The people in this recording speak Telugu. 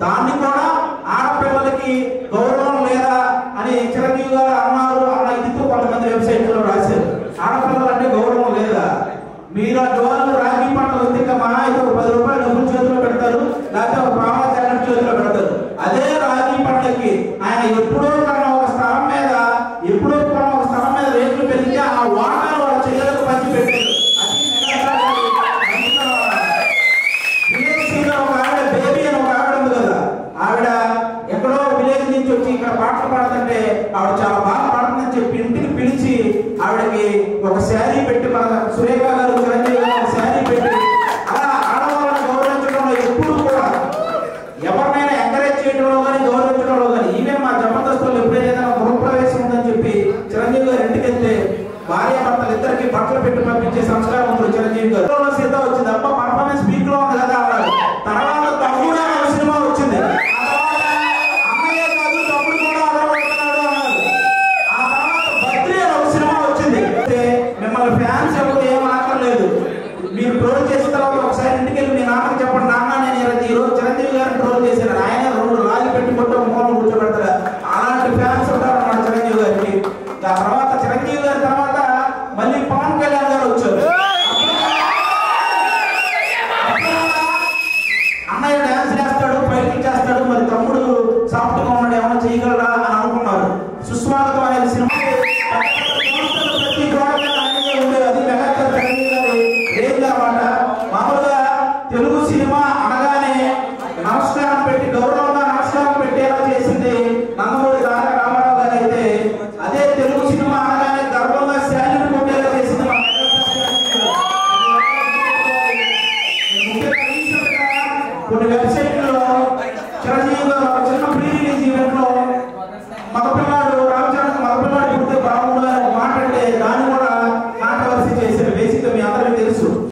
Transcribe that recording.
దాన్ని కూడా ఆడపిల్లలకి గౌరవం లేదా అని చిరంజీవి గారు అన్నారు అన్న ఇదితో కొంతమంది వెబ్సైట్లో రాశారు. ఆడపిల్లలు అంటే గౌరవం లేదా? మీరు ఆ జోన్లు రాగి పంటలు వస్తే ఇంకా మహా అయితే ఒక 10 రూపాయలు డబ్బులు చేతిలో పెడతారు, లేకపోతే ఒక పావలా జాకెట్ చేతిలో పెడతారు. అదే రాగి పంటలకి ఆయన ఎప్పుడో కన్నా ఒక స్థలం మీద రేట్లు పెరిగితే ఆ వాటాలు వాళ్ళ చెల్లెలకు పంచి పెట్టారు. ఒక ఆవిడ బేబీ అని ఒక ఆవిడ ఉంది కదా, ఆవిడ ఎక్కడో విలేజ్ నుంచి వచ్చి ఇక్కడ పాటలు పాడుతుంటే ఆవిడ చాలా బాగా పాడుతుందని చెప్పి ఇంటికి పిలిచి ఆవిడకి ఒక శారీ పెట్టి, మన సురేఖ గారు చిరంజీవి గారు ఒక శారీ పెట్టి అలా ఆడవాళ్ళని గౌరవించడంలో ఎప్పుడు కూడా ఎవరినైనా ఎంకరేజ్ చేయడంలో కానీ గౌరవించడంలో కానీ ఈవెన్ మా జబర్దస్తులు ఎప్పుడైనా గృహప్రవేశం ఉందని చెప్పి చిరంజీవి గారు ఇంటికి వెళ్తే భార్యాభర్తలు ఇద్దరికి బట్టలు పెట్టి పంపించే సంస్కారం ఉంది చిరంజీవి గారు. సీత వచ్చింది అబ్బా పర్ఫార్మెన్స్ పీక్ లో ఉంది కదా అన్నారు. తర్వాత తమ్ముడు అనే సినిమా వచ్చింది, అన్నయ్య కాదు తమ్ముడు కూడా ఆధారపడుతున్నాడు అన్నారు. ఆ తర్వాత బద్రీ అనే ఒక సినిమా వచ్చింది. మిమ్మల్ని ఫ్యాన్స్ ఎవరు ఏం ఆకలేదు, మీరు ట్రోల్ చేసిన తర్వాత ఒకసారి ఇంటికి వెళ్ళి మీ నాన్నకి చెప్పండి, నాన్న నేను ఈరోజు చిరంజీవి గారిని ట్రోల్ చేశాను, ఆయన 2 లాగి పెట్టుకుంటే మూలం కూర్చోబెడతారు. అలాంటి ఫ్యాన్స్ ఉంటారు అన్నమాట చిరంజీవి గారికి. ఆ తర్వాత చిరంజీవి గారి తర్వాత మళ్ళీ పవన్ కళ్యాణ్ గారు వచ్చారు. అన్నయ్య డాన్స్ చేస్తాడు, ఫైటింగ్ చేస్తాడు, మరి తమ్ముడు సాఫ్ట్ గా ఉన్నాడు, ఏమైనా చేయగలరా అని అనుకున్నారు. సుస్వాగతం అనేది సినిమా ప్రతి ఉండేది. అది మెగాస్టార్ చిరంజీవి గారి రేంజ్ అన్నమాట. మామూలుగా తెలుగు సినిమా అనగానే నమస్కారం పెట్టి గౌరవం